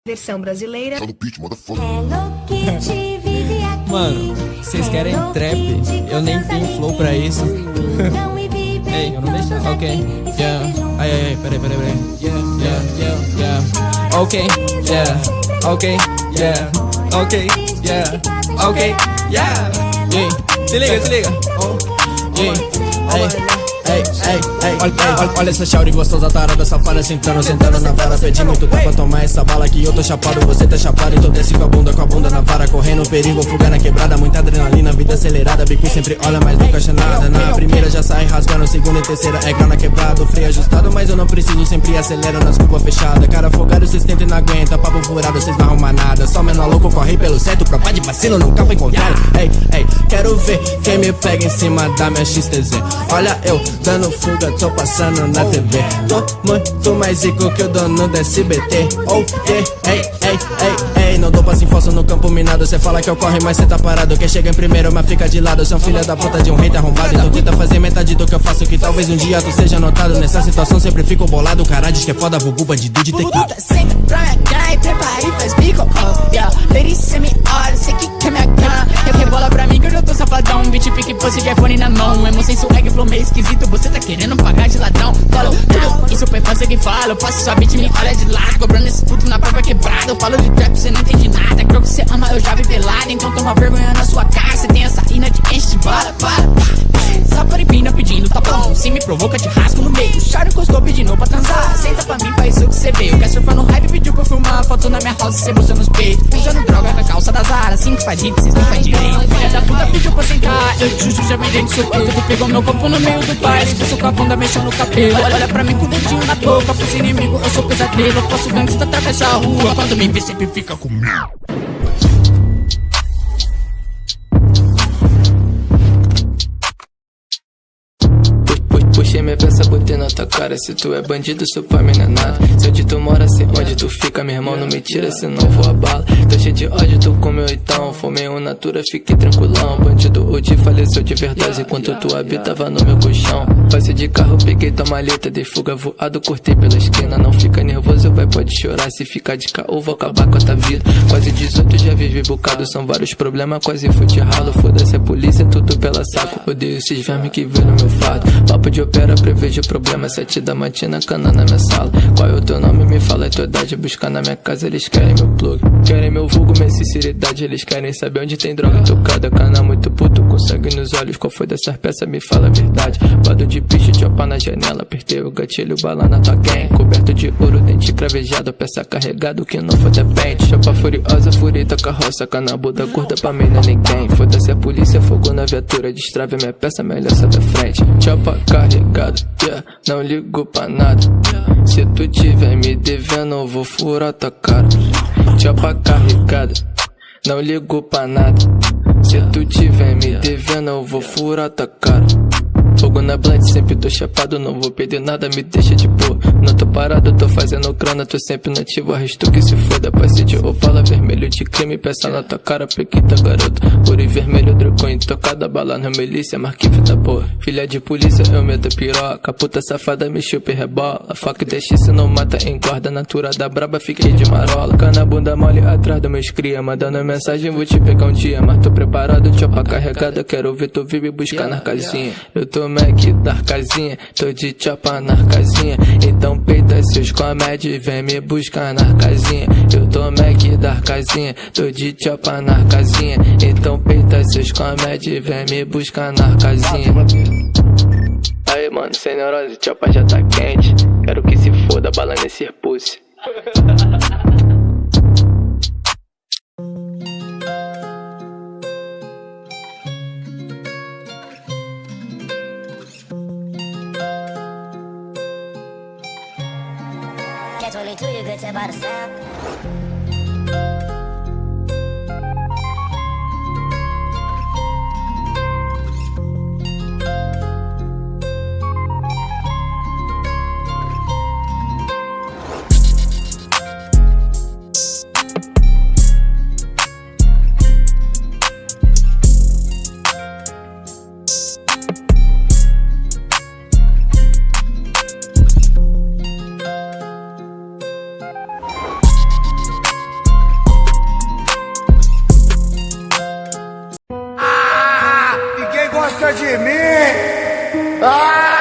Versão brasileira. Hello Kitty, motherfucker. Hello Kitty vive aqui. Mano, vocês querem trap? Eu nem tenho flow pra isso. Ei, eu não deixo. Ok, yeah. Ai, peraí. Yeah. Ok, yeah. Ok, yeah. Ok, yeah. Ok, yeah. Se liga. Oh, yeah. Olha essa shawty gostosa, tarada, safada, sentando na vara. Pedi muito tempo pra tomar essa bala que eu tô chapado, você tá chapado. Então desce com a bunda na vara, correndo perigo, fuga na quebrada. Muita adrenalina, vida acelerada, bico sempre olha, mas nunca acha nada. Na primeira já sai rasgando, segunda e terceira é grana quebrado. Freio ajustado, mas eu não preciso, sempre acelero nas curvas fechadas. Cara folgado, cês tentam e não aguenta, papo furado, cês não arrumam nada. Só menor louco, corre pelo certo, pra pá de vacilo, nunca foi contrário. Ei, quero ver quem me pega em cima da minha XTZ. Olha eu dando fuga, tô passando na TV. Tô muito mais rico que o dono da SBT. Oh, ei, não dou passo em falso no campo minado. Cê fala que eu corre, mas cê tá parado. Quem chega em primeiro, mas fica de lado. Cê é um filho da puta de um hater arrombado. Então tenta fazer metade do que eu faço, que talvez um dia tu seja notado. Nessa situação sempre fico bolado. O cara diz que é foda, vulgo bandido de teclado. Puta, senta pra minha cara e prepara e faz bico. Lady, cê me olha, cê que quer minha cana. Eu rebola pra mim que eu já tô safadão. Beat pique, pose de iPhone na mão. Emo sem swag, flow meio esquisito. Você tá querendo pagar de ladrão? Falo tudo isso, perfácia que falo. Eu passo sua beat, me olha de lado. Cobrando esse puto na própria quebrada. Eu falo de trap, cê não entende nada. Creo que cê ama, eu já vi pelado. Então toma vergonha na sua cara. Cê tem essa ina de enche de bala. Saparipina pedindo, tá bom. Se me provoca, te rasgo no meio. Charo encostou pedindo pra transar. Senta pra mim, pra isso que cê veio. Quer surfar no hype, pediu pra eu filmar. Foto na minha house, cê mostrando os peitos. Usando droga com a calça da Zara. Assim que faz hit, cês não faz direito. Filha da puta pediu pra sentar. Eu justo já me dei de surpresa. Tu pegou meu corpo no meio do bar. Esqueço com a bunda mexendo no cabelo. Olha pra mim com o dedinho na boca. Pros inimigo, eu sou pesadelo. Eu posso gangsta, atravessa a rua. Quando me vê, sempre fica comigo. Puxei minha peça, botei na tua cara. Se tu é bandido, sou pra mim não é nada. Se onde tu mora, se onde tu fica, meu irmão, não me tira, senão vou a bala. Tô cheio de ódio, tu comeu então. Fumei um natura, fiquei tranquilão. Bandido, o dia faleceu de verdade enquanto tu habitava no meu colchão. Passei de carro, peguei tua maleta, dei fuga voado, cortei pela esquina. Não fica nervoso, vai, pode chorar. Se ficar de caô, vou acabar com a tua vida. Quase 18, já vivi bocado. São vários problemas, quase fui de ralo. Foda-se a polícia, tudo pela saco. Odeio esses vermes que vê no meu fardo. Papo de opera, prevejo problema. 7 da matina, cana na minha sala. Qual é o teu nome? Me fala a tua idade. Buscar na minha casa, eles querem meu plug. Querem meu vulgo, minha sinceridade. Eles querem saber onde tem droga tocada. Cana muito puto, com sangue nos olhos. Qual foi dessas peças? Me fala a verdade. Vado de bicho, chopa na janela. Apertei o gatilho, bala na tua gang. Coberto de ouro, dente cravejado. Peça carregado, que não foi depende. Chopa furiosa, furita, carroça. Cana Buda gorda, pra mim não é ninguém. Foda-se a polícia, fogo na viatura. Destrave minha peça, melhor sai da frente. Chopa carregado, yeah, não ligo pra nada. Se tu tiver me devendo, eu vou furar tua cara. Chopa carregada, não ligo pra nada. Se tu tiver me devendo, eu vou furar tua cara. Fogo na blunt, sempre tô chapado, não vou perder nada, me deixa de boa. Não tô parado, tô fazendo grana, tô sempre nativo, arresto que se foda. Passe de opala, vermelho de crime, peça na tua cara, pequita garota. Ouro e vermelho, dracon, tocada, bala na milícia, marquinha da boa. Filha de polícia, eu meto piroca, puta safada, me chupa e rebola. Faca e deixa se não mata, engorda, natura da braba, fiquei de marola. Cana bunda mole atrás do meus cria, mandando mensagem, vou te pegar um dia. Mas tô preparado, chopa carregada, quero ver tu vir me buscar na casinha. Eu tô Mac da casinha, tô de chopa na casinha. Então peita seus comédios, vem me buscar na casinha. Eu tô Mac da casinha, tô de chopa na casinha. Então peita seus comédios, vem me buscar na casinha. Aí mano, sem neurose, chopa já tá quente. Quero que se foda, bala nesse pulse. Catch 22, you could tell by the sound. gosta de mim? Ah!